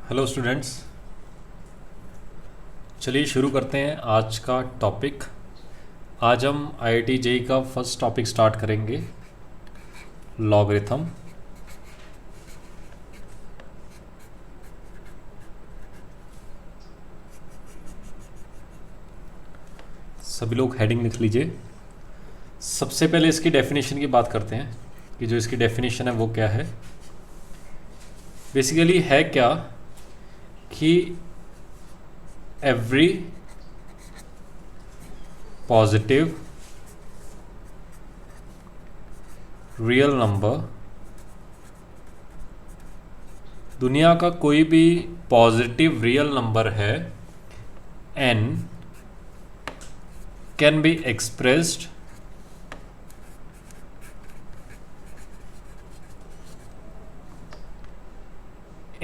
Hello students, चलिए शुरू करते हैं आज का टॉपिक। आज हम आईआईटी जेईई का फर्स्ट टॉपिक स्टार्ट करेंगे, लॉगरिथम। सभी लोग हेडिंग लिख लीजिए। सबसे पहले इसकी डेफिनेशन की बात करते हैं कि जो इसकी डेफिनेशन है वो क्या है। बेसिकली है क्या कि एवरी पॉजिटिव रियल नंबर, दुनिया का कोई भी पॉजिटिव रियल नंबर है, n can be expressed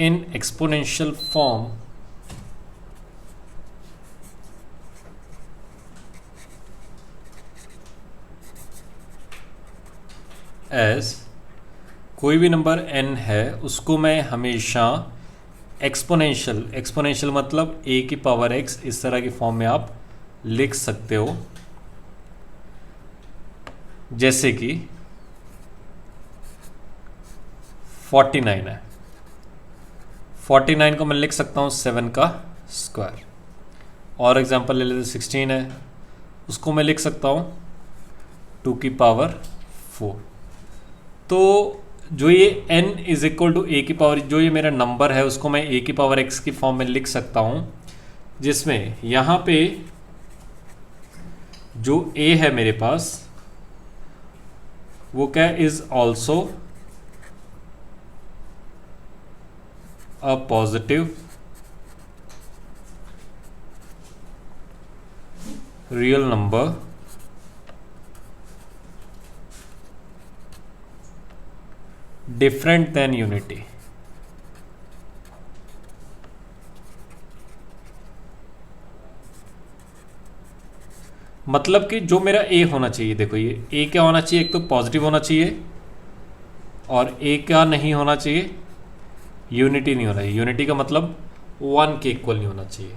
in exponential form as कोई भी नंबर n है उसको मैं हमेशा एक्सपोनेंशियल मतलब a की पावर x इस तरह की फॉर्म में आप लिख सकते हो। जैसे कि 49 है, 49 को मैं लिख सकता हूँ 7 का स्क्वायर। और एग्जांपल ले लेते 16 है, उसको मैं लिख सकता हूँ 2 की पावर 4। तो जो ये n इज इक्वल टू ए की पावर, जो ये मेरा नंबर है उसको मैं a की पावर x की फॉर्म में लिख सकता हूँ, जिसमें यहाँ पे जो a है मेरे पास वो क्या is also a positive real number different than unity। मतलब कि जो मेरा a होना चाहिए, देखो ये a क्या होना चाहिए, एक तो पॉजिटिव होना चाहिए और a क्या नहीं होना चाहिए, यूनिटी नहीं होना चाहिए। यूनिटी का मतलब 1 के इक्वल नहीं होना चाहिए।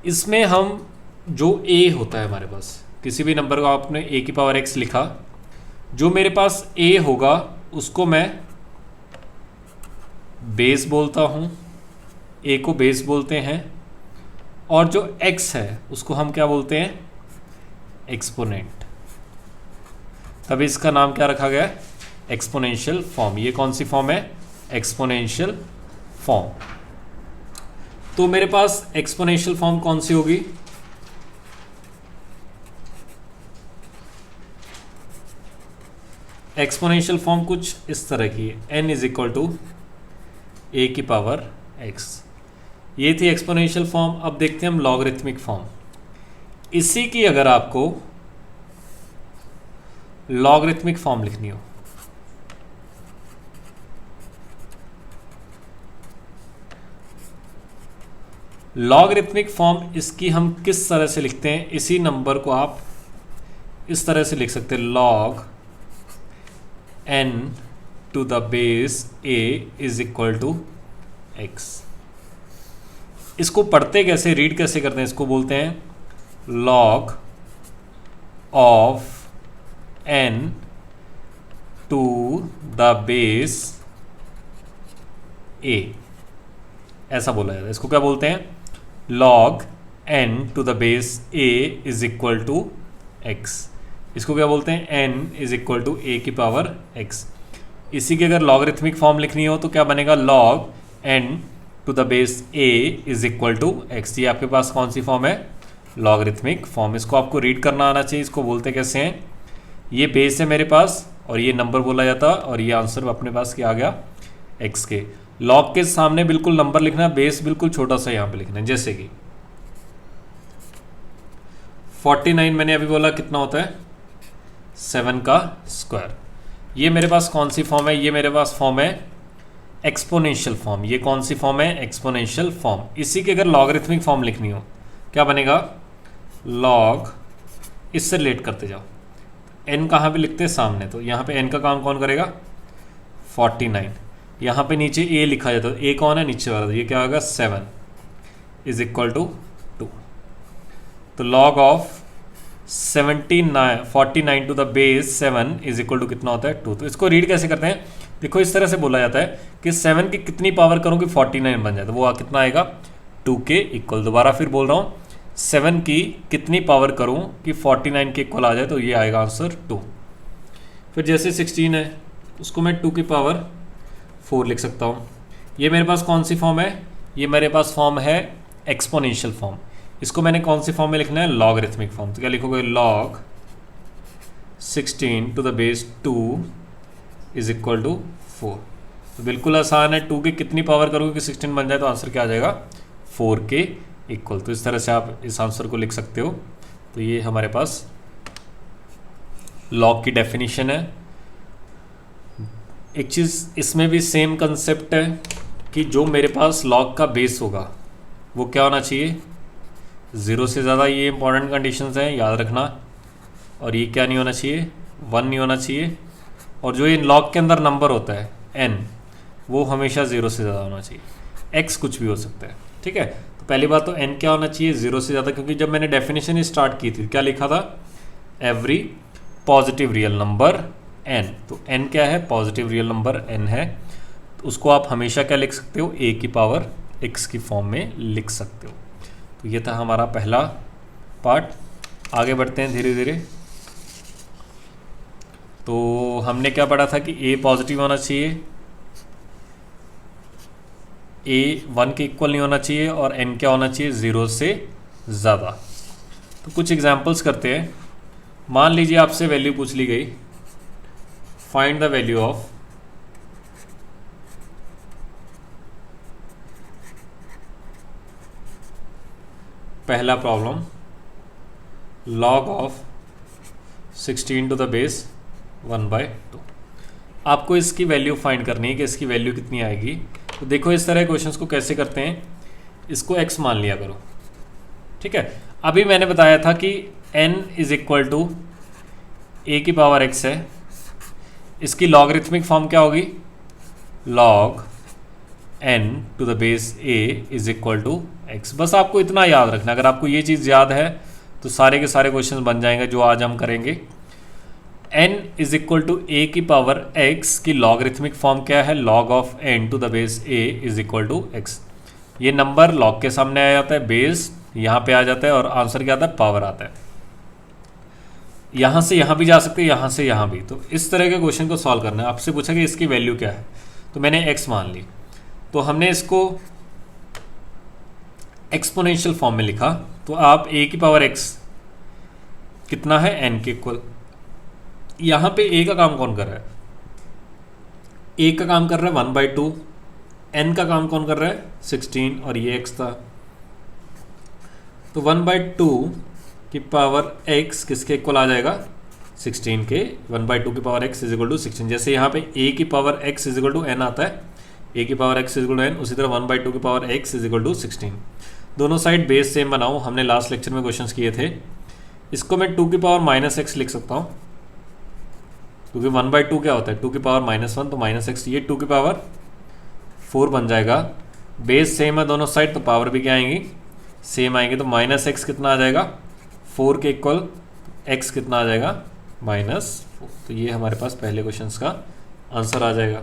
इसमें हम जो a होता है हमारे पास, किसी भी नंबर को आपने a की पावर x लिखा, जो मेरे पास a होगा उसको मैं बेस बोलता हूँ, a को बेस बोलते हैं, और जो x है उसको हम क्या बोलते हैं, एक्सपोनेंट। तभी इसका नाम क्या रखा गया, एक्सपोनेंशियल फॉर्म। ये कौन सी फॉर्म है, एक्सपोनेंशियल फॉर्म। तो मेरे पास एक्सपोनेंशियल फॉर्म कौन सी होगी, एक्सपोनेंशियल फॉर्म कुछ इस तरह की है, n इज इक्वल टू ए की पावर x। ये थी एक्सपोनेंशियल फॉर्म। अब देखते हैं हम लॉगरिथमिक फॉर्म। इसी की अगर आपको लॉगरिथमिक फॉर्म लिखनी हो, लॉगरिथमिक फॉर्म इसकी हम किस तरह से लिखते हैं, इसी नंबर को आप इस तरह से लिख सकते हैं, log n to the base a is equal to x। इसको पढ़ते कैसे, रीड कैसे करते हैं, इसको बोलते हैं log of n to the base a, ऐसा बोला जाता है। इसको क्या बोलते हैं, log n to the base a is equal to x। इसको क्या बोलते हैं, n is equal to a की पावर x। इसी की अगर लॉगरिथमिक फॉर्म लिखनी हो तो क्या बनेगा, log n to the base a is equal to x। ये आपके पास कौन सी फॉर्म है, लॉगरिथमिक फॉर्म। इसको आपको रीड करना आना चाहिए। इसको बोलते कैसे हैं, ये बेस है मेरे पास और ये नंबर बोला जाता, और ये आंसर अपने पास क्या आ गया, x के। लॉग के सामने बिल्कुल नंबर लिखना, बेस बिल्कुल छोटा सा यहाँ पे लिखना है। जैसे कि 49 मैंने अभी बोला कितना होता है, 7 का स्क्वायर। ये मेरे पास कौन सी फॉर्म है, ये मेरे पास फॉर्म है एक्सपोनेंशियल फॉर्म। ये कौन सी फॉर्म है, एक्सपोनेंशियल फॉर्म। इसी की अगर लॉगरिथमिक फॉर्म लिखनी हो क्या बनेगा, लॉग, इससे रिलेट करते जाओ, n कहाँ पे लिखते हैं, सामने। तो यहाँ पे n का काम कौन करेगा, 49। यहाँ पे नीचे ए लिखा जाता है, ए कौन है नीचे वाला, ये क्या होगा 7 इज इक्वल टू 2। तो log of 49 to the base 7 is equal to कितना होता है 2। तो इसको रीड कैसे करते हैं, देखो इस तरह से बोला जाता है कि 7 की कितनी पावर करूँ कि 49 बन जाए, तो वो कितना आएगा 2 के इक्वल। दोबारा फिर बोल रहा हूँ 7 की कितनी पावर करूँ कि 49 के इक्वल आ जाए, तो ये आएगा आंसर 2। फिर जैसे 16 है उसको मैं 2 की पावर 4 लिख सकता हूँ। ये मेरे पास कौन सी फॉर्म है, ये मेरे पास फॉर्म है एक्सपोनेंशियल फॉर्म। इसको मैंने कौन सी फॉर्म में लिखना है, लॉगरिथमिक फॉर्म। तो क्या लिखोगे, log 16 to the base 2 is equal to 4। तो बिल्कुल आसान है, 2 की कितनी पावर करोगे कि 16 बन जाए, तो आंसर क्या आ जाएगा 4 के इक्वल। तो इस तरह से आप इस आंसर को लिख सकते हो। तो ये हमारे पास लॉग की डेफिनेशन है। एक चीज़ इसमें भी सेम कंसेप्ट है कि जो मेरे पास लॉग का बेस होगा वो क्या होना चाहिए, 0 से ज़्यादा। ये इंपॉर्टेंट कंडीशंस हैं, याद रखना। और ये क्या नहीं होना चाहिए, 1 नहीं होना चाहिए। और जो ये लॉग के अंदर नंबर होता है n, वो हमेशा 0 से ज़्यादा होना चाहिए। x कुछ भी हो सकता है, ठीक है। तो पहली बात तो n क्या होना चाहिए, 0 से ज़्यादा, क्योंकि जब मैंने डेफिनेशन स्टार्ट की थी क्या लिखा था, every positive real number n। तो n क्या है, पॉजिटिव रियल नंबर n है। तो उसको आप हमेशा क्या लिख सकते हो, a की पावर x की फॉर्म में लिख सकते हो। तो ये था हमारा पहला पार्ट। आगे बढ़ते हैं धीरे धीरे। तो हमने क्या पढ़ा था कि a पॉजिटिव होना चाहिए, a 1 के इक्वल नहीं होना चाहिए, और n क्या होना चाहिए, 0 से ज़्यादा। तो कुछ एग्जांपल्स करते हैं। मान लीजिए आपसे वैल्यू पूछ ली गई, फाइंड द वैल्यू ऑफ पहला problem, log of 16 to the base 1/2। आपको इसकी वैल्यू फाइंड करनी है कि इसकी वैल्यू कितनी आएगी। तो देखो इस तरह क्वेश्चंस को कैसे करते हैं, इसको x मान लिया करो, ठीक है। अभी मैंने बताया था कि n is equal to a की पावर x है। इसकी लॉगरिथमिक फॉर्म क्या होगी, log n to the base a is equal to x। बस आपको इतना याद रखना। अगर आपको ये चीज़ याद है तो सारे के सारे क्वेश्चन बन जाएंगे जो आज हम करेंगे। n is equal to a की पावर x की लॉगरिथमिक फॉर्म क्या है, log of n to the base a is equal to x। ये नंबर log के सामने आ जाता है, बेस यहाँ पे आ जाता है, और आंसर क्या आता है, पावर आता है। यहाँ से यहाँ भी जा सकते हैं, यहाँ से यहाँ भी। तो इस तरह के क्वेश्चन को सॉल्व करना है। आपसे पूछा कि इसकी वैल्यू क्या है, तो मैंने x मान ली। तो हमने इसको एक्सपोनेंशियल फॉर्म में लिखा। तो आप a की पावर x कितना है, n के इक्वल। यहाँ पे a का काम कौन कर रहा है, a का काम कर रहा है 1/2, n का काम कौन कर रहा है 16, और ये x था। तो 1/2 की पावर x किसके इक्वल आ जाएगा, 16 के। 1/2 की power x is equal to 16। जैसे यहाँ पे a की power x is equal to n आता है, a की power x is equal to n, उसी तरह 1/2 की power x is equal to 16। दोनों साइड बेस सेम बनाओ, हमने लास्ट लेक्चर में क्वेश्चंस किए थे। इसको मैं 2 की पावर -x लिख सकता हूँ, क्योंकि 1/2 क्या होता है, 2 की पावर -1, तो -x। ये 2 की पावर 4 बन जाएगा। बेस सेम है दोनों साइड, तो पावर भी क्या आएंगी, सेम आएंगे। तो -x कितना आ जाएगा, 4 के इक्वल। x कितना आ जाएगा, -4। तो ये हमारे पास पहले क्वेश्चन का आंसर आ जाएगा।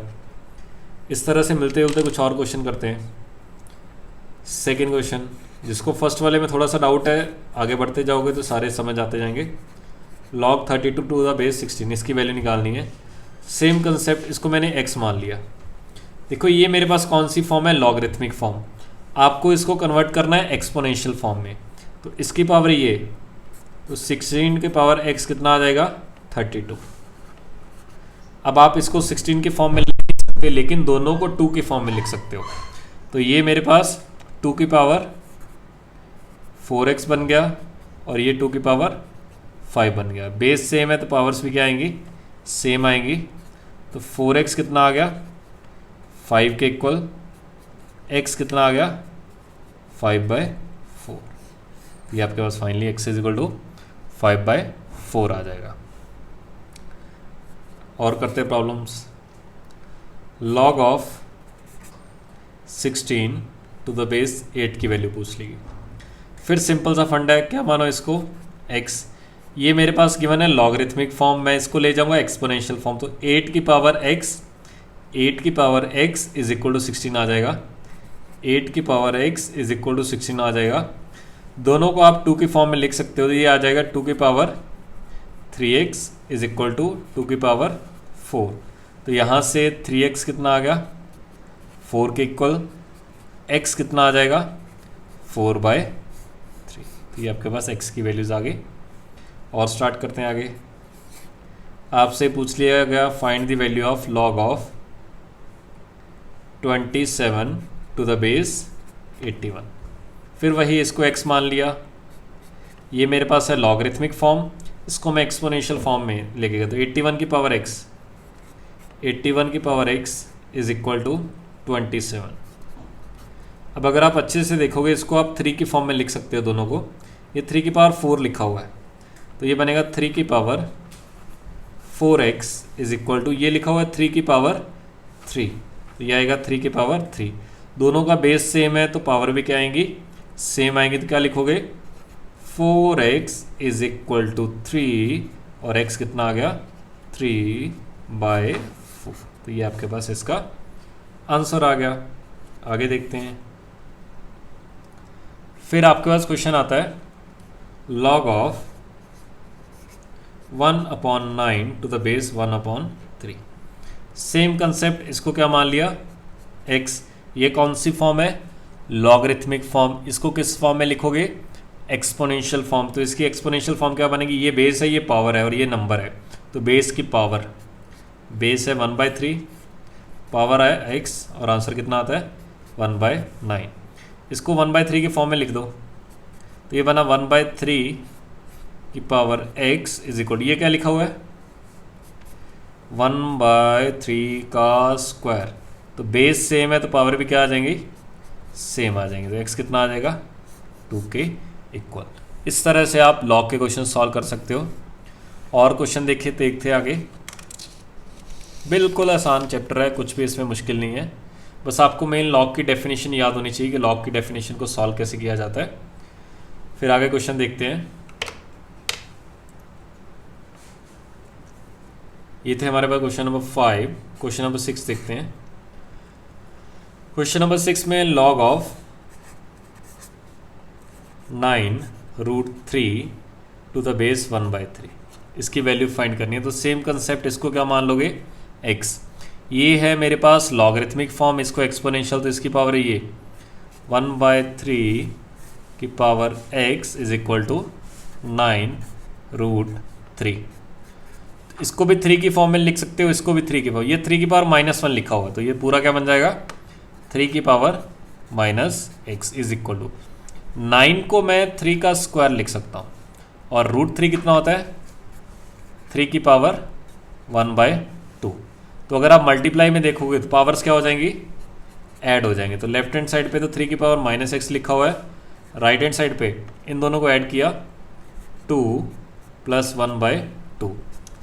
इस तरह से मिलते जुलते कुछ और क्वेश्चन करते हैं। सेकेंड क्वेश्चन, जिसको फर्स्ट वाले में थोड़ा सा डाउट है, आगे बढ़ते जाओगे तो सारे समझ आते जाएंगे। log 32 टू द बेस 16, इसकी वैल्यू निकालनी है। सेम कंसेप्ट, इसको मैंने x मान लिया। देखो ये मेरे पास कौन सी फॉर्म है, लॉगरिथमिक फॉर्म। आपको इसको कन्वर्ट करना है एक्सपोनेंशियल फॉर्म में। तो इसकी पावर ये, तो 16 के पावर x कितना आ जाएगा, 32। अब आप इसको 16 के फॉर्म में लिख सकते, लेकिन दोनों को 2 के फॉर्म में लिख सकते हो। तो ये मेरे पास 2 की पावर 4x बन गया, और ये 2 की पावर 5 बन गया। बेस सेम है तो पावर्स भी क्या आएंगी, सेम आएंगी। तो 4x कितना आ गया, 5 के इक्वल। x कितना आ गया, 5/4। ये आपके पास finally x is equal to 5/4 आ जाएगा। और करते problems. log of 16 to the base 8 की वैल्यू पूछ लेगी। फिर सिंपल सा फंडा है, क्या मानो इसको x, ये मेरे पास गिवन है लॉगरिथमिक फॉर्म, मैं इसको ले जाऊंगा एक्सपोनेंशियल फॉर्म, तो 8 की power x is equal to 16 आ जाएगा। 8 की power x is equal to 16 आ जाएगा। दोनों को आप 2 की फॉर्म में लिख सकते हो, तो ये आ जाएगा 2 की power 3x is equal to 2 की पावर 4। तो यहाँ से 3x कितना आ गया, 4 के इक्वल, x कितना आ जाएगा 4/3। तो ये आपके पास x की वैल्यूज़ आ गई। और स्टार्ट करते हैं आगे। आपसे पूछ लिया गया find the value of log of 27 to the base 81। फिर वही इसको x मान लिया, ये मेरे पास है लॉगरिथमिक फॉर्म, इसको मैं एक्सपोनेंशियल फॉर्म में लेके गया, तो 81 की power x is equal to 27। अब अगर आप अच्छे से देखोगे इसको आप 3 की फॉर्म में लिख सकते हो दोनों को। ये 3 की पावर 4 लिखा हुआ है, तो ये बनेगा 3 की power 4x is equal to, ये लिखा हुआ है 3 की पावर 3, तो ये आएगा 3 की पावर 3। दोनों का बेस सेम है तो पावर भी क्या आएंगी, सेम आएंगी, तो क्या लिखोगे 4x इज इक्वल टू 3 और x कितना आ गया 3/4। तो ये आपके पास इसका आंसर आ गया। आगे देखते हैं। फिर आपके पास क्वेश्चन आता है log of 1/9 to the base 1/3। Same concept, इसको क्या मान लिया x, ये कौन सी फॉर्म है लॉगरिथमिक फॉर्म, इसको किस फॉर्म में लिखोगे एक्सपोनेंशियल फॉर्म। तो इसकी एक्सपोनेंशियल फॉर्म क्या बनेगी, ये बेस है, ये पावर है और ये नंबर है, तो बेस की पावर, बेस है 1/3, पावर है x और आंसर कितना आता है 1/9। इसको 1/3 की फॉर्म में लिख दो, तो ये बना 1/3 की पावर x इज इक्वल, ये क्या लिखा हुआ है 1/3 का स्क्वायर, तो बेस सेम है तो पावर भी क्या आ जाएंगी, सेम आ जाएंगे, तो x कितना आ जाएगा 2 के इक्वल। इस तरह से आप लॉग के क्वेश्चन सॉल्व कर सकते हो। और क्वेश्चन देखिए, देखते आगे। बिल्कुल आसान चैप्टर है, कुछ भी इसमें मुश्किल नहीं है, बस आपको मेन लॉग की डेफिनेशन याद होनी चाहिए कि लॉग की डेफिनेशन को सॉल्व कैसे किया जाता है। फिर आगे क्वेश्चन देखते हैं। ये थे हमारे पास क्वेश्चन नंबर 5। क्वेश्चन नंबर 6 देखते हैं। क्वेश्चन नंबर 6 में log of 9√3 to the base 1/3, इसकी वैल्यू फाइंड करनी है। तो सेम कंसेप्ट, इसको क्या मान लोगे x, ये है मेरे पास लॉगरिथमिक फॉर्म, इसको एक्सपोनेंशियल, तो इसकी पावर है ये 1/3 की power x is equal to 9√3। इसको भी 3 की फॉर्म में लिख सकते हो, इसको भी 3 की पावर, ये 3 की पावर -1 लिखा हुआ है, तो ये पूरा क्या बन जाएगा 3 की power -x is equal to 9 को मैं 3 का स्क्वायर लिख सकता हूँ, और √3 कितना होता है 3 की पावर 1/2। तो अगर आप मल्टीप्लाई में देखोगे तो पावर्स क्या हो जाएंगी, ऐड हो जाएंगे। तो लेफ्ट हैंड साइड पे तो 3 की पावर -x लिखा हुआ है, राइट हैंड साइड पे इन दोनों को ऐड किया 2 + 1/2।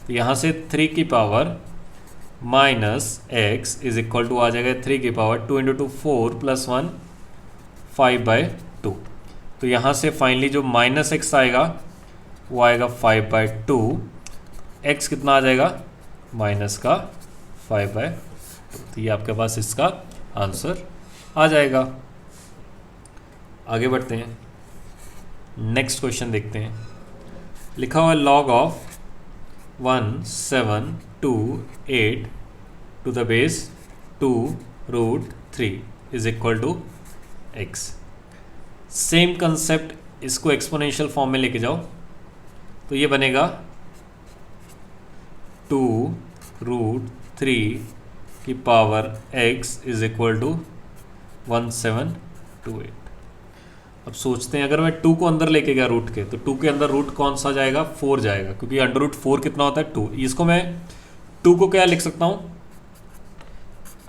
तो यहाँ से 3 की power -x is equal to आ जाएगा 3 की पावर 2 × 2 4 + 1 5/2। तो यहाँ से फाइनली जो -x आएगा वो आएगा 5/2, x कितना आ जाएगा माइनस का 5/2। तो ये आपके पास इसका आंसर आ जाएगा। आगे बढ़ते हैं, नेक्स्ट क्वेश्चन देखते हैं। लिखा हुआ log of 1728 to the base 2√3 is equal to x। Same concept, इसको एक्सपोनेंशियल फॉर्म में लेके जाओ, तो ये बनेगा 2√3 की power x is equal to 1728। अब सोचते हैं, अगर मैं 2 को अंदर लेके गया रूट के, तो 2 के अंदर रूट कौन सा जाएगा 4 जाएगा, क्योंकि √4 कितना होता है 2। इसको मैं 2 को क्या लिख सकता हूँ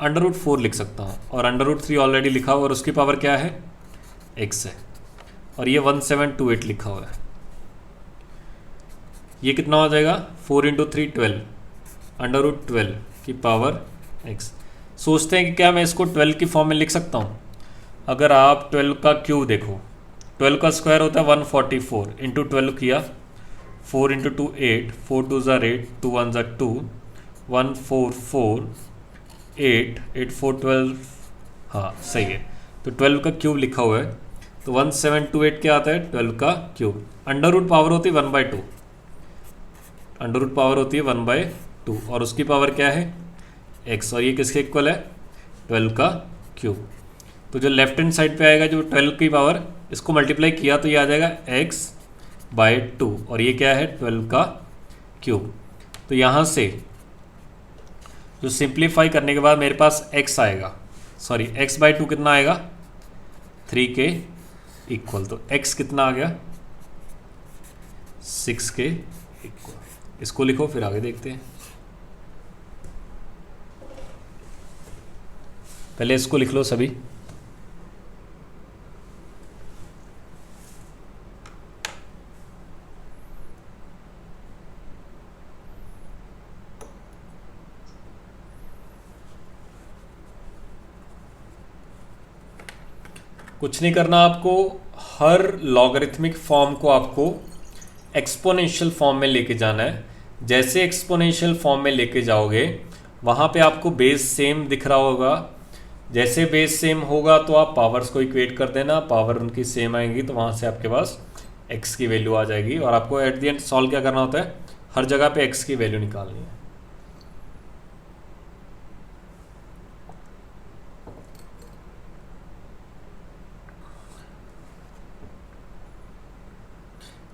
√4 लिख सकता हूँ, और √3 ऑलरेडी लिखा हुआ और उसकी पावर क्या है x है, और ये 1728 लिखा हुआ है। ये कितना हो जाएगा 4 × 3 12, √12 की पावर x। सोचते हैं कि क्या मैं इसको 12 की फॉर्म में लिख सकता हूँ। अगर आप 12 का क्यूब देखो, 12 का स्क्वायर होता है 144, इंटू 12 किया, 4 इंटू 2 8, 4 2 ज़ार 8, 2 1 ज़ार 2, 1 4 4, 8 8 4 12, हाँ सही है। तो 12 का क्यूब लिखा हुआ है, तो 1728 क्या आता है 12 का क्यूब। अंडर रूट पावर होती है 1/2, अंडर रूट पावर होती है 1/2 और उसकी पावर क्या है x, और ये किसके इक्वल है 12 का क्यूब। तो जो लेफ्ट हैंड साइड पे आएगा जो 12 की पावर, इसको मल्टीप्लाई किया तो ये आ जाएगा x/2 और ये क्या है 12 का क्यूब। तो यहाँ से जो सिंप्लीफाई करने के बाद मेरे पास x आएगा, सॉरी x/2 कितना आएगा 3 के इक्वल। तो x कितना आ गया 6 के इक्वल। इसको लिखो फिर आगे देखते हैं। पहले इसको लिख लो सभी। कुछ नहीं करना आपको, हर लॉगरिथमिक फॉर्म को आपको एक्सपोनेंशियल फॉर्म में लेके जाना है। जैसे एक्सपोनेंशियल फॉर्म में लेके जाओगे वहाँ पे आपको बेस सेम दिख रहा होगा। जैसे बेस सेम होगा तो आप पावर्स को इक्वेट कर देना, पावर उनकी सेम आएंगी तो वहाँ से आपके पास x की वैल्यू आ जाएगी। और आपको एट द एंड सॉल्व क्या करना होता है, हर जगह पे x की वैल्यू निकालनी है।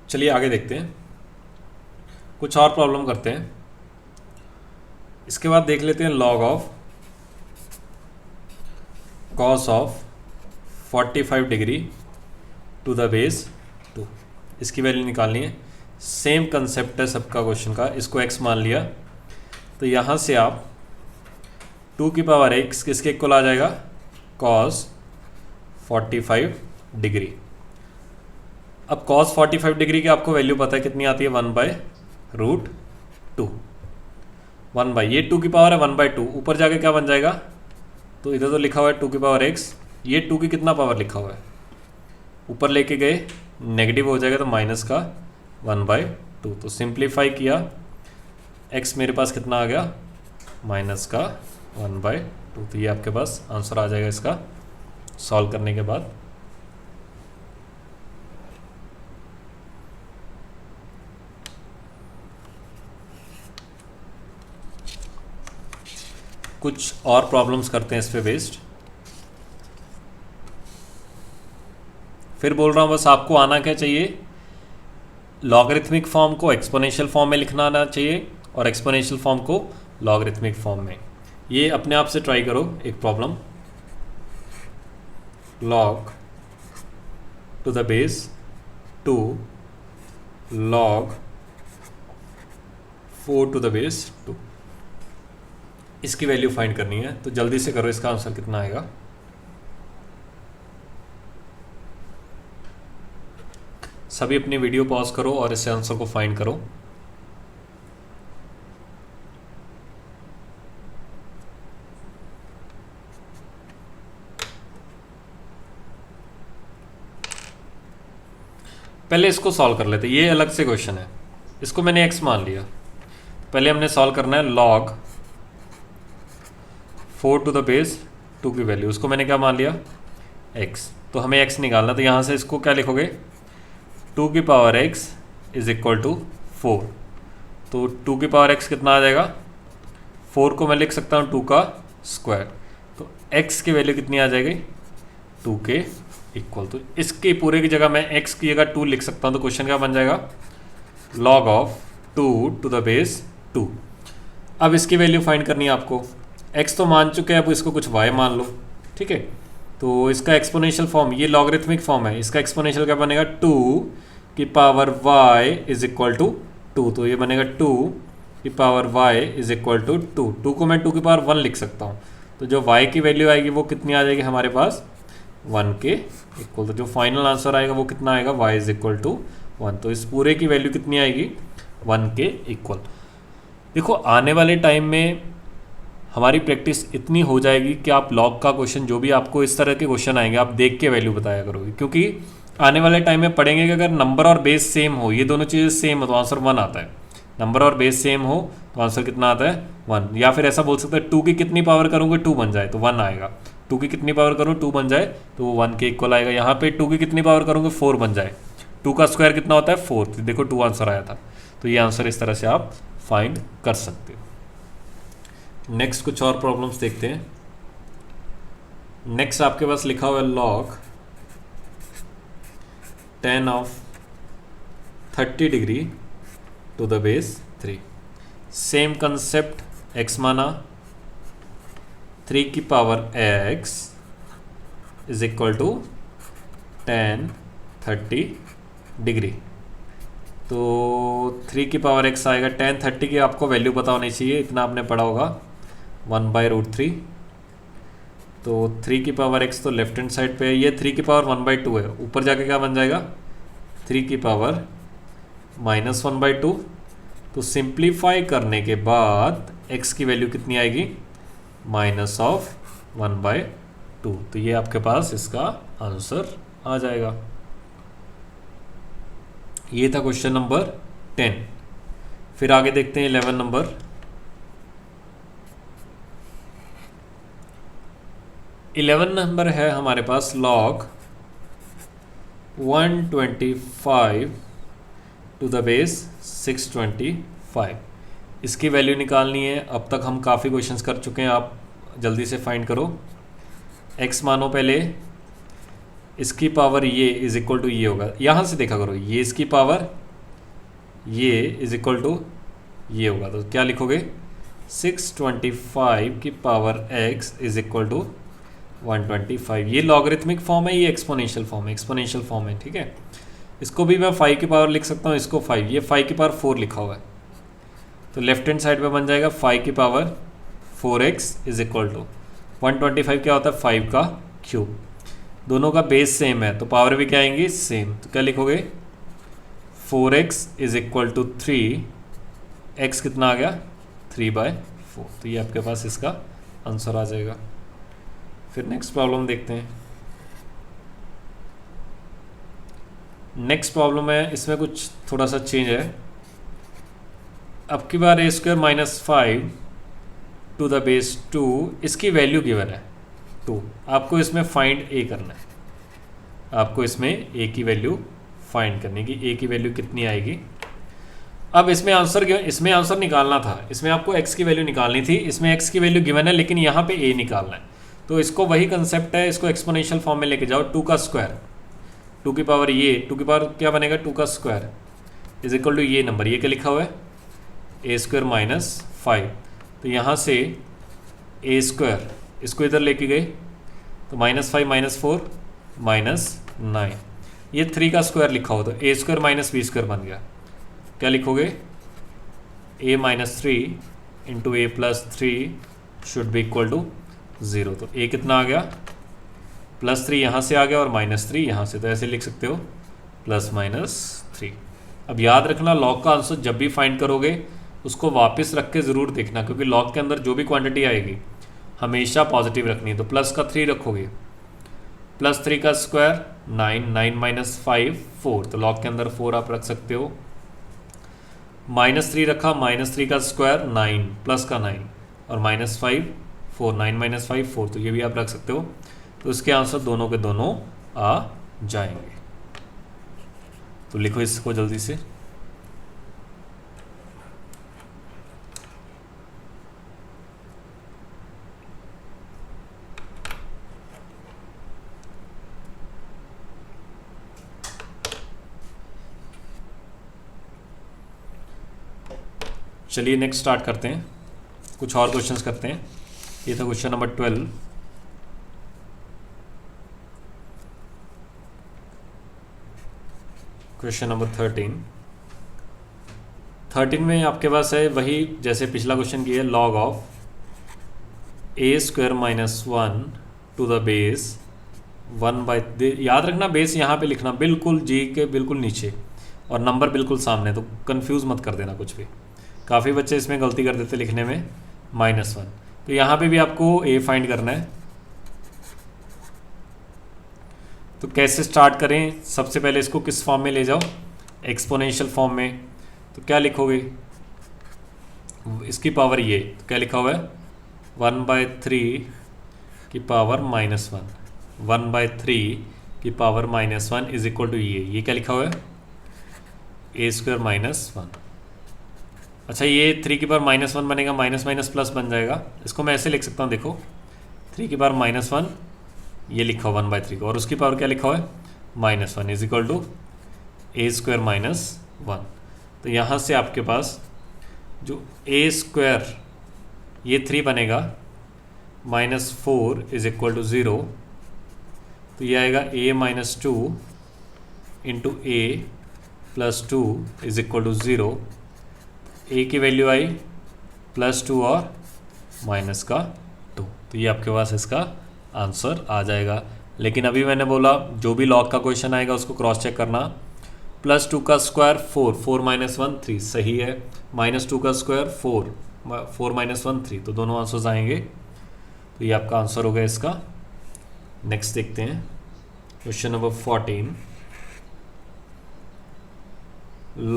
चलिए आगे देखते हैं, कुछ और प्रॉब्लम करते हैं। इसके बाद देख लेते हैं log of cos of 45 degree to the base 2, इसकी वैल्यू निकालनी है। सेम कंसेप्ट है सबका क्वेश्चन का। इसको x मान लिया तो यहाँ से आप 2 की पावर x किसके इक्वल आ जाएगा कॉस 45 डिग्री। अब cos 45 डिग्री की आपको वैल्यू पता है कितनी आती है 1/√2, 1 बाई ये 2 की पावर है 1/2, ऊपर जाके क्या बन जाएगा, तो इधर तो लिखा हुआ है 2 की पावर x, ये 2 की कितना पावर लिखा हुआ है, ऊपर लेके गए नेगेटिव हो जाएगा तो माइनस का 1/2। तो सिंप्लीफाई किया x मेरे पास कितना आ गया माइनस का 1/2। तो ये आपके पास आंसर आ जाएगा इसका सॉल्व करने के बाद। कुछ और प्रॉब्लम्स करते हैं इस पे बेस्ड। फिर बोल रहा हूँ बस आपको आना क्या चाहिए, लॉगरिथमिक फॉर्म को एक्सपोनेंशियल फॉर्म में लिखना आना चाहिए और एक्सपोनेंशियल फॉर्म को लॉगरिथमिक फॉर्म में। ये अपने आप से ट्राई करो एक problem, log to the base 2 log 4 to the base 2, इसकी वैल्यू फाइंड करनी है। तो जल्दी से करो, इसका आंसर कितना आएगा। सभी अपनी वीडियो पॉज करो और इस आंसर को फाइंड करो। पहले इसको सॉल्व कर लेते, ये अलग से क्वेश्चन है। इसको मैंने x मान लिया, पहले हमने सॉल्व करना है log 4 टू द बेस 2 की वैल्यू, उसको मैंने क्या मान लिया x। तो हमें x निकालना, तो यहाँ से इसको क्या लिखोगे 2 की power x is equal to 4। तो 2 की पावर x कितना आ जाएगा, 4 को मैं लिख सकता हूँ 2 का स्क्वायर, तो x की वैल्यू कितनी आ जाएगी 2 के इक्वल। तो इसके पूरे की जगह मैं x की जगह 2 लिख सकता हूँ। तो क्वेश्चन क्या बन जाएगा log of 2 to the base 2। अब इसकी वैल्यू फाइंड करनी है आपको, x तो मान चुके हैं, अब इसको कुछ y मान लो, ठीक है। तो इसका एक्सपोनेंशियल फॉर्म, ये लॉगरिथमिक फॉर्म है, इसका एक्सपोनेंशियल क्या बनेगा 2 की power y is equal to 2। तो ये बनेगा 2 की power y is equal to 2। 2 को मैं 2 की पावर 1 लिख सकता हूँ। तो जो y की वैल्यू आएगी वो कितनी आ जाएगी हमारे पास 1 के इक्वल। तो जो फाइनल आंसर आएगा वो कितना आएगा y इज इक्वल टू 1। तो इस पूरे की वैल्यू कितनी आएगी 1 के इक्वल। देखो आने वाले टाइम में हमारी प्रैक्टिस इतनी हो जाएगी कि आप लॉग का क्वेश्चन, जो भी आपको इस तरह के क्वेश्चन आएंगे, आप देख के वैल्यू बताया करोगे, क्योंकि आने वाले टाइम में पढ़ेंगे कि अगर नंबर और बेस सेम हो, ये दोनों चीज़ें सेम हो तो आंसर 1 आता है। नंबर और बेस सेम हो तो आंसर कितना आता है 1। या फिर ऐसा बोल सकते हैं 2 की कितनी पावर करूँगा 2 बन जाए तो 1 आएगा। 2 की कितनी पावर करूँ 2 बन जाए तो वो 1 के इक्वल आएगा। यहाँ पे 2 की कितनी पावर करूँगा 4 बन जाए, 2 का स्क्वायर कितना होता है 4, तो देखो 2 आंसर आया था। तो ये आंसर इस तरह से आप फाइंड कर सकते हो। नेक्स्ट कुछ और प्रॉब्लम्स देखते हैं। नेक्स्ट आपके पास लिखा हुआ है log 10 of 30 degree to the base 3। Same concept, x माना 3 की power x is equal to 10 30 degree. तो 3 की पावर x आएगा, 10 30 की आपको वैल्यू पता होनी चाहिए, इतना आपने पढ़ा होगा 1/√3। तो 3 की पावर x तो लेफ्ट हैंड साइड पे है, ये 3 की पावर 1/2 है, ऊपर जाके क्या बन जाएगा 3 की पावर -1/2। तो सिंप्लीफाई करने के बाद x की वैल्यू कितनी आएगी -1/2। तो ये आपके पास इसका आंसर आ जाएगा। ये था क्वेश्चन नंबर 10। फिर आगे देखते हैं 11 नंबर। 11 नंबर है हमारे पास log 125 टू द बेस 625। इसकी वैल्यू निकालनी है। अब तक हम काफ़ी क्वेश्चंस कर चुके हैं, आप जल्दी से फाइंड करो। x मानो पहले, इसकी पावर ये इज इक्वल टू ये होगा, यहाँ से देखा करो, ये इसकी पावर ये इज इक्वल टू ये होगा। तो क्या लिखोगे 625 की power x is equal to 125। ये लॉगरिथमिक फॉर्म है, ये एक्सपोनेंशियल फॉर्म है, एक्सपोनेंशियल फॉर्म है, ठीक है। इसको भी मैं 5 की पावर लिख सकता हूँ, इसको 5, ये 5 की पावर 4 लिखा हुआ है। तो लेफ्ट हैंड साइड पे बन जाएगा 5 की power 4x is equal to 125 क्या होता है 5 का क्यूब। दोनों का बेस सेम है तो पावर भी क्या आएंगी सेम। तो क्या लिखोगे 4x is equal to 3, x कितना आ गया 3/4। तो ये आपके पास इसका आंसर आ जाएगा। फिर नेक्स्ट प्रॉब्लम देखते हैं। नेक्स्ट प्रॉब्लम है, इसमें कुछ थोड़ा सा चेंज है। अब की बार a² - 5 टू द बेस 2, इसकी वैल्यू गिवन है 2। आपको इसमें फाइंड a करना है, आपको इसमें a की वैल्यू फाइंड करने की, a की वैल्यू कितनी आएगी। अब इसमें आंसर निकालना था, इसमें आपको x की वैल्यू निकालनी थी, इसमें x की वैल्यू गिवन है लेकिन यहाँ पे a निकालना है। तो इसको वही कंसेप्ट है, इसको एक्सपोनेंशियल फॉर्म में लेके जाओ। 2 का स्क्वायर, 2 की पावर ये, 2 की पावर क्या बनेगा 2 का स्क्वायर इज इक्वल टू ये नंबर, ये क्या लिखा हुआ है a² - 5। तो यहाँ से a², इसको इधर लेके गए तो -5 - 4 -9, ये 3 का स्क्वायर लिखा हो तो a² - b² बन गया। क्या लिखोगे a - 3 into a + 3 should be equal to 0। तो a कितना आ गया +3 यहाँ से आ गया और -3 यहाँ से, तो ऐसे लिख सकते हो +-3। अब याद रखना लॉग का आंसर जब भी फाइंड करोगे उसको वापस रख के ज़रूर देखना, क्योंकि लॉग के अंदर जो भी क्वांटिटी आएगी हमेशा पॉजिटिव रखनी है। तो प्लस का 3 रखोगे, +3 का स्क्वायर 9, 9 - 5 4, तो लॉग के अंदर 4 आप रख सकते हो। -3 रखा, -3 का स्क्वायर 9, प्लस का 9 और -5 4, 9 - 5 4, तो ये भी आप रख सकते हो। तो इसके आंसर दोनों के दोनों आ जाएंगे। तो लिखो इसको जल्दी से। चलिए नेक्स्ट स्टार्ट करते हैं, कुछ और क्वेश्चंस करते हैं। ये था क्वेश्चन नंबर 12। क्वेश्चन नंबर 13 में आपके पास है वही जैसे पिछला क्वेश्चन की है, log of a² - 1 to the base 1/, याद रखना बेस यहाँ पे लिखना बिल्कुल जी के बिल्कुल नीचे और नंबर बिल्कुल सामने, तो कंफ्यूज मत कर देना कुछ भी। काफ़ी बच्चे इसमें गलती कर देते लिखने में -1। तो यहाँ पे भी आपको a फाइंड करना है। तो कैसे स्टार्ट करें, सबसे पहले इसको किस फॉर्म में ले जाओ, एक्सपोनेंशियल फॉर्म में। तो क्या लिखोगे, इसकी पावर ये, तो क्या लिखा हुआ है 1/3 की पावर -1, 1/3 की पावर -1 इज इक्वल टू ये क्या लिखा हुआ है a² -1। अच्छा, ये 3 की पावर -1 बनेगा, माइनस माइनस प्लस बन जाएगा। इसको मैं ऐसे लिख सकता हूँ, देखो 3 की पावर -1 ये लिखा हुआ 1/3 को, और उसकी पावर क्या लिखा हुआ है -1 इज इक्वल टू a² -1। तो यहाँ से आपके पास जो a² ये 3 बनेगा, -4 इज इक्वल टू 0। तो ये आएगा a -2 into a +2 is equal to 0। a की वैल्यू आई +2 और -2। तो ये आपके पास इसका आंसर आ जाएगा। लेकिन अभी मैंने बोला जो भी लॉग का क्वेश्चन आएगा उसको क्रॉस चेक करना। +2 का स्क्वायर 4, 4 - 1 3 सही है। -2 का स्क्वायर 4, 4 - 1 3, तो दोनों आंसर्स आएंगे। तो ये आपका आंसर हो गया इसका। नेक्स्ट देखते हैं question number 14।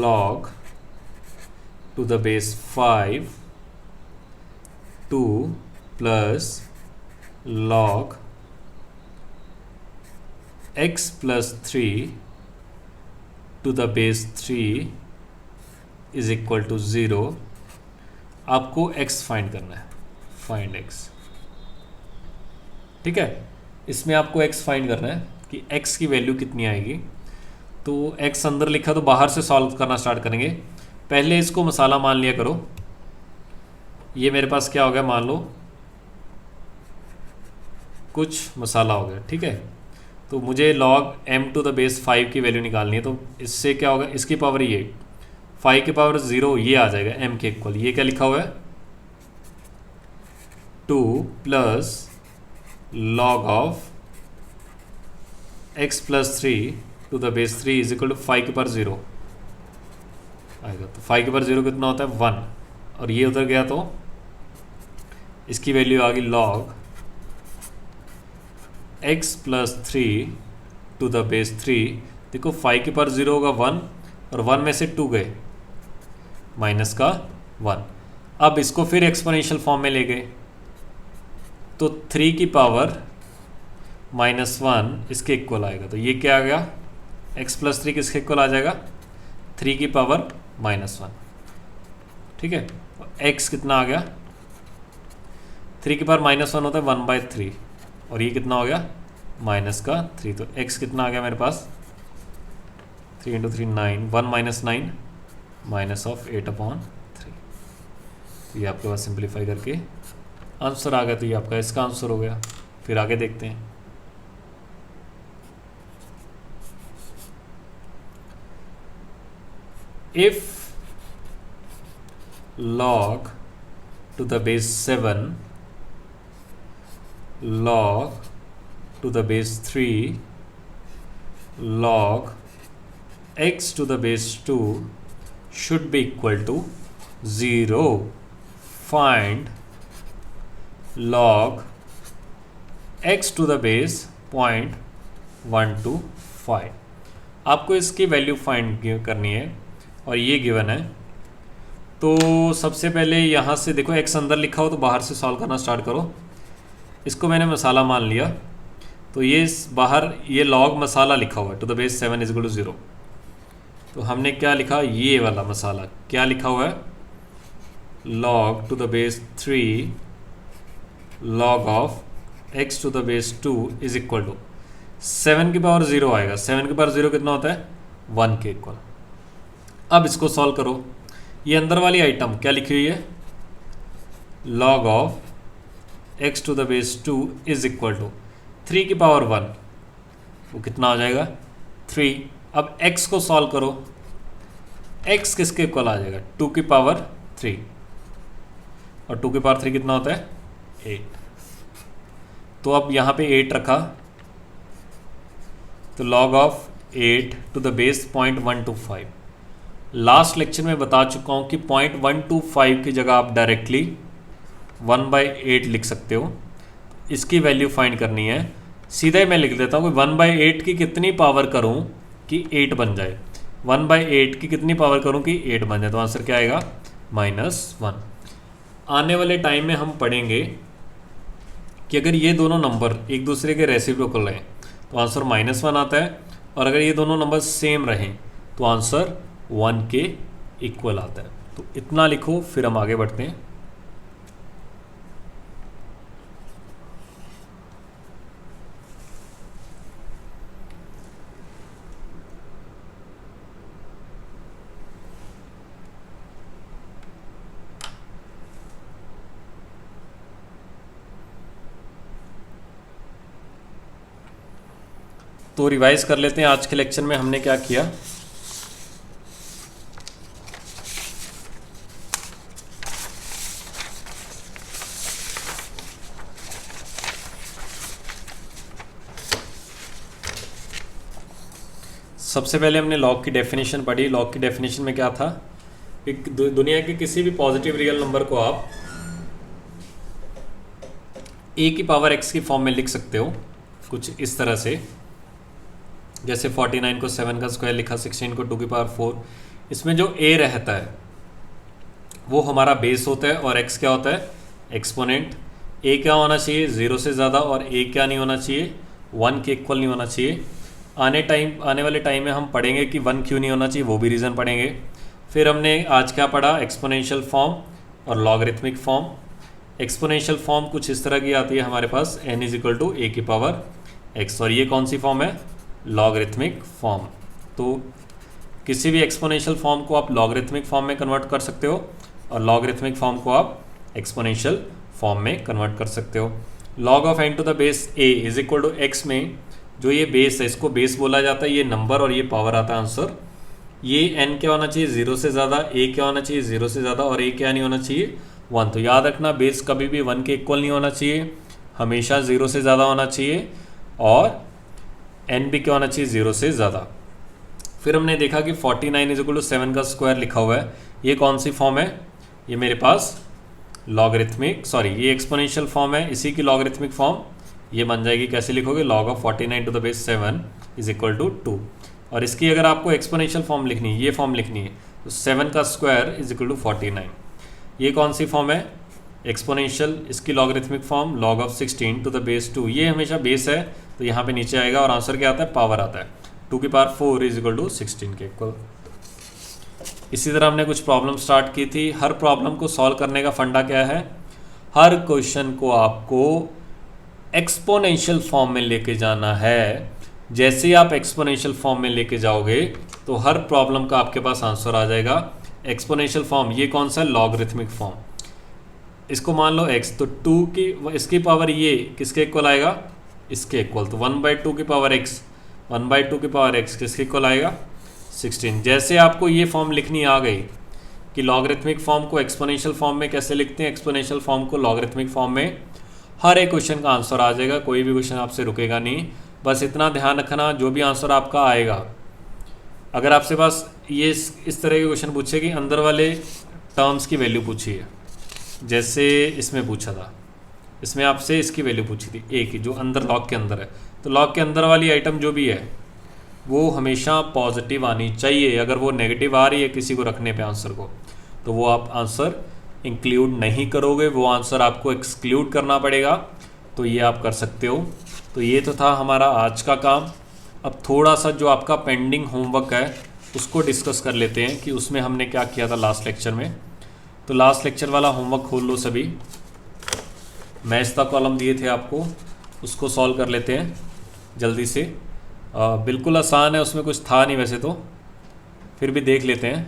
log to the base 5 2 plus log x plus 3 to the base 3 is equal to 0। आपको x फाइंड करना है, फाइंड x। ठीक है, इसमें आपको x फाइंड करना है कि x की वैल्यू कितनी आएगी। तो x अंदर लिखा, तो बाहर से सॉल्व करना स्टार्ट करेंगे। पहले इसको मसाला मान लिया करो। ये मेरे पास क्या हो गया, मान लो कुछ मसाला हो गया, ठीक है। तो मुझे log m to the base 5 की वैल्यू निकालनी है। तो इससे क्या होगा, इसकी पावर ये 5 की पावर 0 ये आ जाएगा m के इक्वल। ये क्या लिखा हुआ है 2 plus log of x plus 3 to the base 3 is equal to 5 की पावर 0 आएगा। तो 5 की पावर 0 कितना होता है 1, और ये उधर गया तो इसकी वैल्यू आ गई log x plus 3 to the base 3। देखो 5 की पावर 0 होगा 1, और 1 में से 2 गए -1। अब इसको फिर एक्सपोनेंशियल फॉर्म में ले गए, तो 3 की पावर -1 इसके इक्वल आएगा। तो ये क्या आ गया, x plus 3 किसके इक्वल आ जाएगा 3 की पावर -1। ठीक है, x कितना आ गया, 3 की पावर -1 होता है 1/3, और ये कितना हो गया -3। तो x कितना आ गया मेरे पास 3 × 3 9, 1 - 9 -8/3। तो ये आपके पास सिंप्लीफाई करके आंसर आ गया। तो ये आपका इसका आंसर हो गया। फिर आगे देखते हैं। If log to the base 7 log to the base 3 log x to the base 2 should be equal to 0, find log x to the base 0.125। आपको इसकी वैल्यू फाइंड करनी है, और ये गिवन है। तो सबसे पहले यहाँ से देखो x अंदर लिखा हो तो बाहर से सॉल्व करना स्टार्ट करो। इसको मैंने मसाला मान लिया, तो ये बाहर ये log मसाला लिखा हुआ है to the base 7 is equal to 0। तो हमने क्या लिखा, ये वाला मसाला क्या लिखा हुआ है log to the base 3 log of x to the base 2 is equal to 7 की पावर 0 आएगा। 7 की पावर 0 कितना होता है 1 के इक्वल। अब इसको सॉल्व करो। ये अंदर वाली आइटम क्या लिखी हुई है log of x to the base 2 is equal to 3 की पावर 1, वो कितना हो जाएगा 3। अब x को सॉल्व करो, x किसके इक्वल आ जाएगा 2 की पावर 3, और 2 की पावर 3 कितना होता है 8। तो अब यहाँ पे 8 रखा, तो log of 8 to the base 0.125। Last lecture में बता चुका हूँ कि 0.125 की जगह आप डायरेक्टली 1/8 लिख सकते हो। इसकी वैल्यू फाइंड करनी है। सीधा ही मैं लिख देता हूँ कि 1/8 की कितनी पावर करूँ कि 8 बन जाए। 1/8 की कितनी पावर करूँ कि 8 बन जाए, तो आंसर क्या आएगा? -1। आने वाले टाइम में हम पढ़ेंगे कि अगर ये दोनों नंबर एक दूसरे के रेसिप्रोकल रहें तो आंसर -1 आता है, और अगर ये दोनों नंबर सेम रहें तो आंसर 1 के इक्वल आता है। तो इतना लिखो, फिर हम आगे बढ़ते हैं। तो रिवाइज कर लेते हैं आज के लेक्चर में हमने क्या किया। सबसे पहले हमने लॉग की डेफिनेशन पढ़ी। लॉग की डेफिनेशन में क्या था? एक दुनिया के किसी भी पॉजिटिव रियल नंबर को आप a की पावर x की फॉर्म में लिख सकते हो, कुछ इस तरह से। जैसे 49 को 7 का स्क्वायर लिखा, 16 को 2 की पावर 4। इसमें जो a रहता है वो हमारा बेस होता है, और x क्या होता है? एक्सपोनेंट। a क्या होना चाहिए? 0 से ज़्यादा, और a क्या नहीं होना चाहिए? 1 के इक्वल नहीं होना चाहिए। आने वाले टाइम में हम पढ़ेंगे कि 1 क्यों नहीं होना चाहिए, वो भी रीज़न पढ़ेंगे। फिर हमने आज क्या पढ़ा? एक्सपोनेंशियल फॉर्म और लॉगरिथमिक फॉर्म। एक्सपोनेंशियल फॉर्म कुछ इस तरह की आती है हमारे पास, n = a की पावर x, और ये कौन सी फॉर्म है? Logarithmic form. तो किसी भी एक्सपोनेंशियल फॉर्म को आप लॉगरिथमिक फॉर्म में कन्वर्ट कर सकते हो, और लॉगरिथमिक फॉर्म को आप एक्सपोनेंशियल फॉर्म में कन्वर्ट कर सकते हो। log of n to the base a = x में जो ये बेस है, इसको बेस बोला जाता है, ये नंबर और ये पावर आता है आंसर। ये n क्या होना चाहिए? 0 से ज़्यादा, a क्या होना चाहिए? 0 से ज़्यादा, और a क्या नहीं होना चाहिए? 1। तो याद रखना, बेस कभी भी 1 के इक्वल नहीं होना चाहिए, हमेशा 0 से ज़्यादा होना चाहिए, और n भी क्या होना चाहिए? 0 से ज़्यादा। फिर हमने देखा कि 49 = 7 का स्क्वायर लिखा हुआ है, ये कौन सी फॉर्म है? ये मेरे पास ये एक्सपोनेंशियल फॉर्म है, इसी की लॉगरिथमिक फॉर्म ये बन जाएगी। कैसे लिखोगे? log of 49 to the base 7 = 2। और इसकी अगर आपको एक्सपोनेंशियल फॉर्म लिखनी है, ये फॉर्म लिखनी है, तो 7 का स्क्वायर = 49। ये कौन सी फॉर्म है? एक्सपोनेंशियल। इसकी logarithmic form log of 16 to the base 2। ये हमेशा बेस है, तो यहाँ पे नीचे आएगा, और आंसर क्या आता है? पावर आता है। 2 की पावर 4 = 16 के इक्वल। इसी तरह हमने कुछ प्रॉब्लम स्टार्ट की थी। हर प्रॉब्लम को सॉल्व करने का फंडा क्या है? हर क्वेश्चन को आपको एक्सपोनेंशियल फॉर्म में लेके जाना है। जैसे ही आप एक्सपोनेंशियल फॉर्म में लेके जाओगे तो हर प्रॉब्लम का आपके पास आंसर आ जाएगा। एक्सपोनेंशियल फॉर्म ये कौन सा? Logarithmic form. इसको मान लो x, तो 2 की इसकी पावर ये किसके इक्वल आएगा? इसके इक्वल। तो 1/2 की पावर x, 1/2 की पावर x किसके इक्वल आएगा? 16। जैसे आपको ये फॉर्म लिखनी आ गई कि लॉगरिथमिक फॉर्म को एक्सपोनेंशियल फॉर्म में कैसे लिखते हैं, एक्सपोनेंशियल फॉर्म को लॉगरिथमिक फॉर्म में, हर एक क्वेश्चन का आंसर आ जाएगा। कोई भी क्वेश्चन आपसे रुकेगा नहीं। बस इतना ध्यान रखना, जो भी आंसर आपका आएगा, अगर आपसे पास ये इस तरह के क्वेश्चन पूछे कि अंदर वाले टर्म्स की वैल्यू पूछी है, जैसे इसमें पूछा था, इसमें आपसे इसकी वैल्यू पूछी थी ए की, जो अंदर लॉग के अंदर है, तो लॉग के अंदर वाली आइटम जो भी है वो हमेशा पॉजिटिव आनी चाहिए। अगर वो नेगेटिव आ रही है किसी को रखने पे आंसर को, तो वो आप आंसर इंक्लूड नहीं करोगे, वो आंसर आपको एक्सक्लूड करना पड़ेगा। तो ये आप कर सकते हो। तो ये तो था हमारा आज का काम। अब थोड़ा सा जो आपका पेंडिंग होमवर्क है उसको डिस्कस कर लेते हैं कि उसमें हमने क्या किया था लास्ट लेक्चर में। तो लास्ट लेक्चर वाला होमवर्क खोल लो सभी। मैथ्स का कॉलम दिए थे आपको, उसको सॉल्व कर लेते हैं जल्दी से। बिल्कुल आसान है, उसमें कुछ था नहीं वैसे तो, फिर भी देख लेते हैं।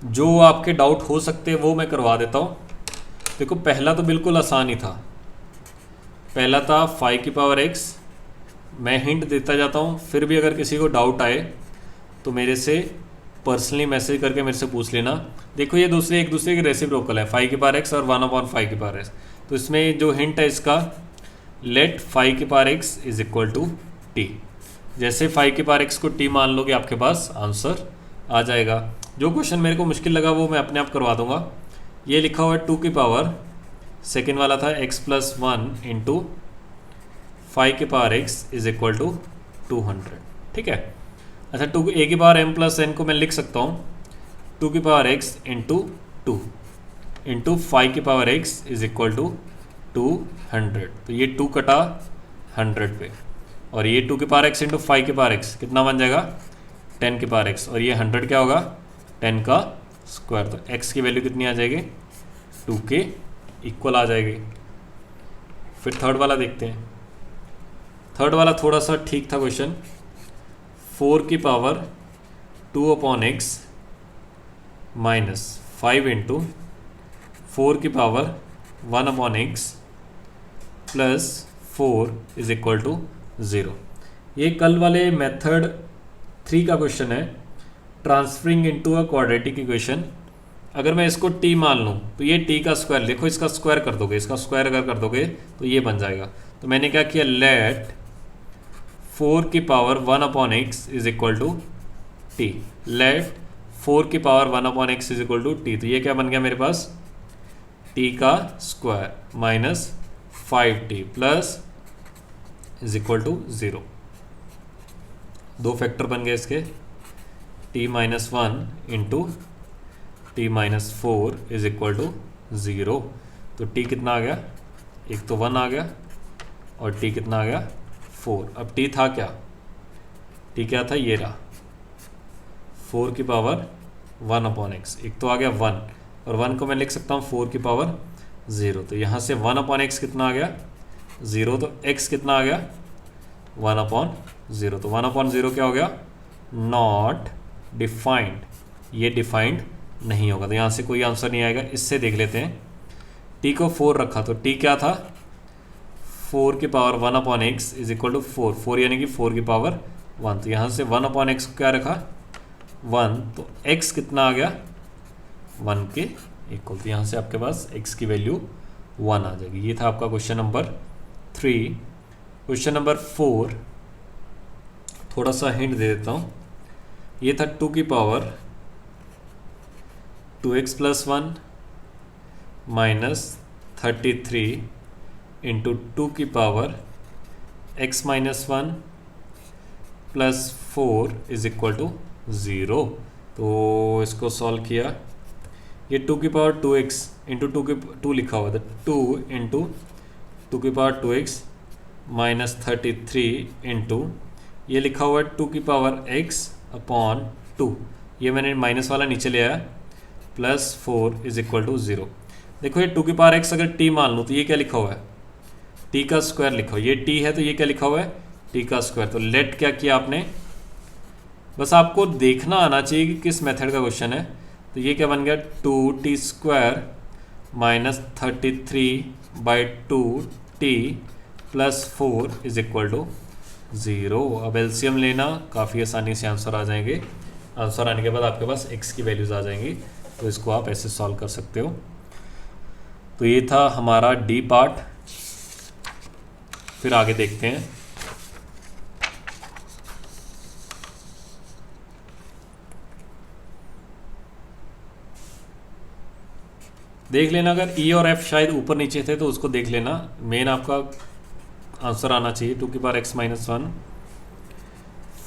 जो आपके डाउट हो सकते हैं वो मैं करवा देता हूँ। देखो पहला तो बिल्कुल आसान ही था, पहला था 5 की पावर x। मैं हिंट देता जाता हूँ, फिर भी अगर किसी को डाउट आए तो मेरे से पर्सनली मैसेज करके मेरे से पूछ लेना। देखो ये दूसरे एक दूसरे के रेसिप्रोकल है, 5 की पावर x और 1/5 की पावर x। तो इसमें जो हिंट है इसका, लेट 5 की पावर x = t। जैसे 5 की पावर x को t मान लोगे आपके पास आंसर आ जाएगा। जो क्वेश्चन मेरे को मुश्किल लगा वो मैं अपने आप करवा दूंगा। ये लिखा हुआ है 2 की पावर सेकेंड वाला था x प्लस 1 इंटू 5 की power x is equal to 200, ठीक है। अच्छा, टू ए की पावर m प्लस n को मैं लिख सकता हूँ 2 की पावर x इंटू 2 इंटू 5 की power x is equal to 200। तो ये 2 कटा 100 पे, और ये 2 की पावर x इंटू 5 की पावर x कितना बन जाएगा 10 की पावर x, और ये 100 क्या होगा 10 का स्क्वायर। तो x की वैल्यू कितनी आ जाएगी 2 के इक्वल आ जाएगी। फिर थर्ड वाला देखते हैं। थर्ड वाला थोड़ा सा ठीक था क्वेश्चन। 4 की power 2 upon x minus 5 into 4 की power 1 upon x plus 4 is equal to 0। ये कल वाले मेथड 3 का क्वेश्चन है, transferring into a quadratic equation. अगर मैं इसको t मान लूँ तो ये t का स्क्वायर, देखो इसका स्क्वायर कर दोगे, इसका स्क्वायर अगर कर दोगे तो ये बन जाएगा। तो मैंने क्या किया, लेट 4 की power 1 upon x is equal to t. Let 4 की power 1 upon x is equal to t. तो ये क्या बन गया मेरे पास, t का square minus 5t plus is equal to 0। दो फैक्टर बन गए इसके, t minus 1 into t minus 4 is equal to 0। तो t कितना आ गया, एक तो 1 आ गया और t कितना आ गया 4। अब t था क्या, t क्या था, ये रहा 4 की पावर 1 अपॉन एक्स, एक तो आ गया 1 और 1 को मैं लिख सकता हूँ 4 की पावर 0। तो यहाँ से 1 अपॉन एक्स कितना आ गया 0, तो x कितना आ गया 1 अपॉन 0। तो 1 अपॉन 0 क्या हो गया, नॉट डिफाइंड, ये डिफाइंड नहीं होगा। तो यहाँ से कोई आंसर नहीं आएगा। इससे देख लेते हैं, t को 4 रखा तो t क्या था 4 की power 1 upon x is equal to 4 यानी कि 4 की पावर 1। तो यहाँ से 1 अपॉन एक्स को क्या रखा 1, तो x कितना आ गया 1 के इक्वल। तो यहाँ से आपके पास x की वैल्यू 1 आ जाएगी। ये था आपका क्वेश्चन नंबर 3। क्वेश्चन नंबर 4 थोड़ा सा हिंट दे देता हूँ। ये था 2 की power 2x plus 1 minus 33 into 2 की power x minus 1 plus 4 is equal to 0। तो इसको सॉल्व किया, ये 2 की पावर 2x इंटू 2 लिखा हुआ था, 2 इंटू 2 की पावर 2x माइनस 33 इंटू ये लिखा हुआ है 2 की पावर x अपॉन 2, ये मैंने माइनस वाला नीचे ले आया, प्लस 4 इज इक्वल टू 0। देखो ये 2 की पावर x अगर t मान लूँ तो ये क्या लिखा हुआ है, t का स्क्वायर लिखा हुआ है। ये t है तो ये क्या लिखा हुआ है t का स्क्वायर। तो लेट क्या किया आपने, बस आपको देखना आना चाहिए कि किस मेथड का क्वेश्चन है। तो ये क्या बन गया 2t square minus 33/2t plus 4 is equal to 0। अब एलसीएम लेना, काफ़ी आसानी से आंसर आ जाएंगे। आंसर आने के बाद आपके पास x की वैल्यूज़ आ जाएंगी, तो इसको आप ऐसे सॉल्व कर सकते हो। तो ये था हमारा डी पार्ट। फिर आगे देखते हैं। देख लेना अगर ई और एफ शायद ऊपर नीचे थे तो उसको देख लेना। मेन आपका आंसर आना चाहिए 2 की पावर x माइनस 1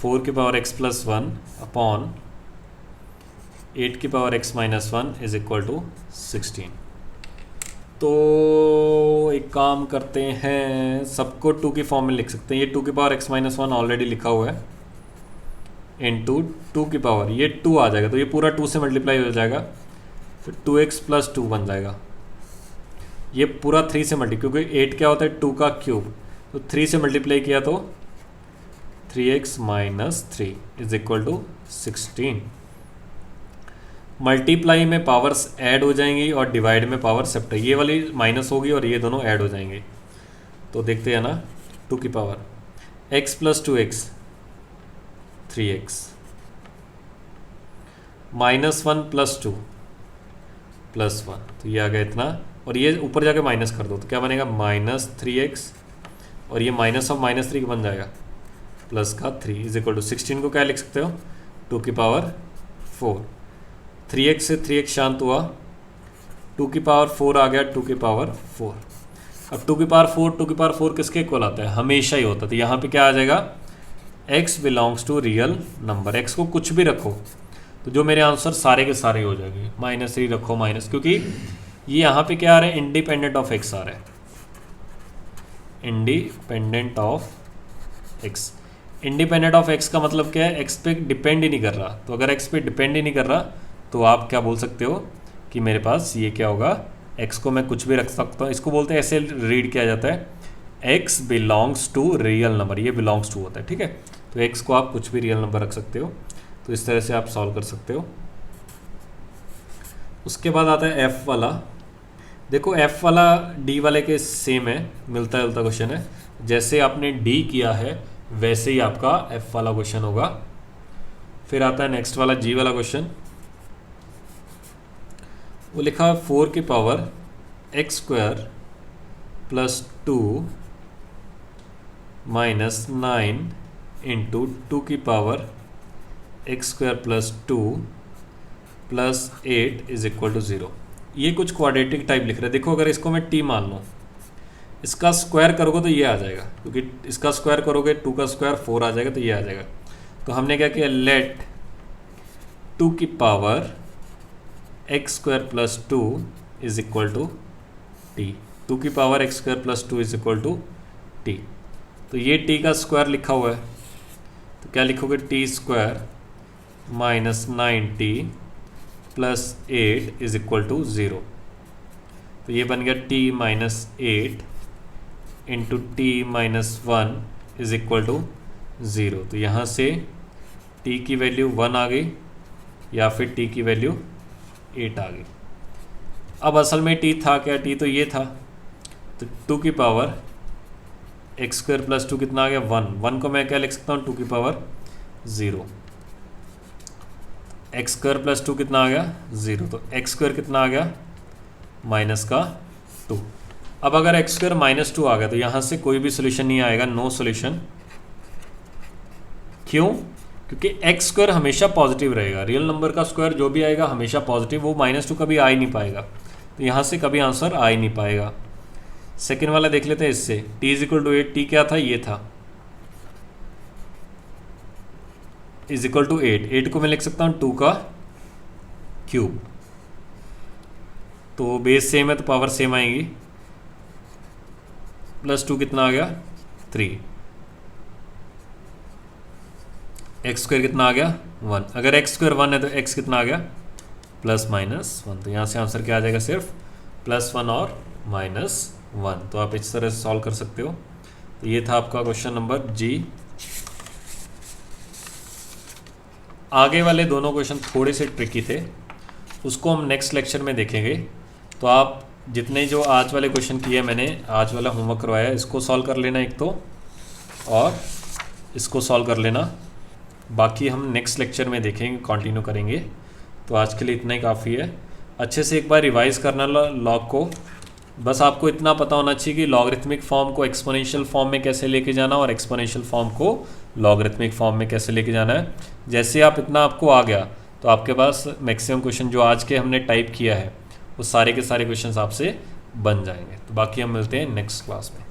4 की पावर x प्लस 1 अपॉन 8 की power x minus 1 is equal to 16। तो एक काम करते हैं, सबको 2 की फॉर्म में लिख सकते हैं। ये 2 की पावर x माइनस 1 ऑलरेडी लिखा हुआ है, इनटू 2 की पावर ये 2 आ जाएगा, तो ये पूरा 2 से मल्टीप्लाई हो जाएगा, फिर 2x प्लस 2 बन जाएगा। ये पूरा 3 से मल्टीप्लाई, क्योंकि 8 क्या होता है 2 का क्यूब, तो 3 से मल्टीप्लाई किया तो 3x minus 3 is equal to 16। Multiply में पावर्स ऐड हो जाएंगी और डिवाइड में पावर सेप्ट, ये वाली माइनस होगी और ये दोनों ऐड हो जाएंगे। तो देखते हैं ना, 2 की power x plus 2x 3x minus 1 plus 2 plus 1, तो ये आ गया इतना, और ये ऊपर जाके माइनस कर दो तो क्या बनेगा माइनस 3x, और ये माइनस ऑफ माइनस 3 बन जाएगा प्लस का 3 इज इक्वल टू 16 को क्या लिख सकते हो 2 की पावर 4। 3x से 3x शांत हुआ, 2 की पावर 4 आ गया 2 की पावर 4। अब 2 की पावर 4 किसके इक्वल आता है, हमेशा ही होता है। तो यहाँ पे क्या आ जाएगा, x belongs to real number. x को कुछ भी रखो तो जो मेरे आंसर सारे के सारे हो जाएंगे। -3 रखो माइनस, क्योंकि ये यहाँ पे क्या आ रहा है, इंडिपेंडेंट ऑफ x आ रहा है, independent of x। Independent of x का मतलब क्या है, x पे डिपेंड ही नहीं कर रहा। तो अगर x पे डिपेंड ही नहीं कर रहा तो आप क्या बोल सकते हो कि मेरे पास ये क्या होगा, x को मैं कुछ भी रख सकता हूँ। इसको बोलते हैं, ऐसे रीड किया जाता है, x belongs to real number. ये बिलोंग्स टू होता है, ठीक है। तो x को आप कुछ भी रियल नंबर रख सकते हो। तो इस तरह से आप सॉल्व कर सकते हो। उसके बाद आता है f वाला। देखो f वाला d वाले के सेम है, मिलता जुलता क्वेश्चन है। जैसे आपने d किया है वैसे ही आपका f वाला क्वेश्चन होगा। फिर आता है नेक्स्ट वाला g वाला क्वेश्चन। वो लिखा है 4 की power x² plus 2 minus 9 into 2 की power x² plus 2 plus 8 is equal to 0। ये कुछ क्वाड्रेटिक टाइप लिख रहा है। देखो अगर इसको मैं t मान लूँ, इसका स्क्वायर करोगे तो ये आ जाएगा, क्योंकि इसका स्क्वायर करोगे 2 का स्क्वायर 4 आ जाएगा, तो ये आ जाएगा। तो हमने क्या किया, लेट 2 की power x² plus 2 is equal to t. 2 की power x² plus 2 is equal to t. तो ये t का स्क्वायर लिखा हुआ है, तो क्या लिखोगे, t² minus 9t plus 8 is equal to 0। तो ये बन गया t minus 8 into t minus 1 is equal to 0। तो यहाँ से t की वैल्यू 1 आ गई या फिर t की वैल्यू 8 आ गई। अब असल में t था क्या, t तो ये था। तो 2 की पावर x² प्लस 2 कितना आ गया, 1 को मैं क्या लिख सकता हूँ, 2 की पावर 0। x² प्लस 2 कितना आ गया, 0। तो x² कितना आ गया, माइनस का 2। अब अगर x² माइनस 2 आ गया तो यहाँ से कोई भी सोल्यूशन नहीं आएगा, नो सोल्यूशन। क्यों, क्योंकि x² हमेशा पॉजिटिव रहेगा। रियल नंबर का स्क्वायर जो भी आएगा हमेशा पॉजिटिव, वो -2 कभी आ ही नहीं पाएगा। तो यहाँ से कभी आंसर आ ही नहीं पाएगा। सेकेंड वाला देख लेते हैं इससे, t is equal to 8। t क्या था, ये था, इज इक्वल टू 8 को मैं लिख सकता हूँ 2 का क्यूब। तो बेस सेम है तो पावर सेम आएगी। प्लस 2 कितना आ गया, 3। x² कितना आ गया, 1। अगर x² 1 है तो x कितना आ गया, प्लस माइनस 1। तो यहाँ से आंसर क्या आ जाएगा, सिर्फ +1 और -1। तो आप इस तरह से सॉल्व कर सकते हो। तो ये था आपका क्वेश्चन नंबर जी। आगे वाले दोनों क्वेश्चन थोड़े से ट्रिकी थे, उसको हम नेक्स्ट लेक्चर में देखेंगे। तो आप जितने जो आज वाले क्वेश्चन किए, मैंने आज वाला होमवर्क करवाया, इसको सॉल्व कर लेना एक तो, और इसको सॉल्व कर लेना। बाकी हम नेक्स्ट लेक्चर में देखेंगे, कंटिन्यू करेंगे। तो आज के लिए इतना ही काफ़ी है। अच्छे से एक बार रिवाइज़ करना लॉग को। बस आपको इतना पता होना चाहिए कि लॉगरिथमिक फॉर्म को एक्सपोनेंशियल फॉर्म में कैसे लेके जाना और एक्सपोनेंशियल फॉर्म को लॉगरिथमिक फॉर्म में कैसे लेके जाना है। जैसे आप इतना आपको आ गया तो आपके पास मैक्सिमम क्वेश्चन जो आज के हमने टाइप किया है वो सारे के सारे क्वेश्चंस आपसे बन जाएंगे। तो बाकी हम मिलते हैं नेक्स्ट क्लास में।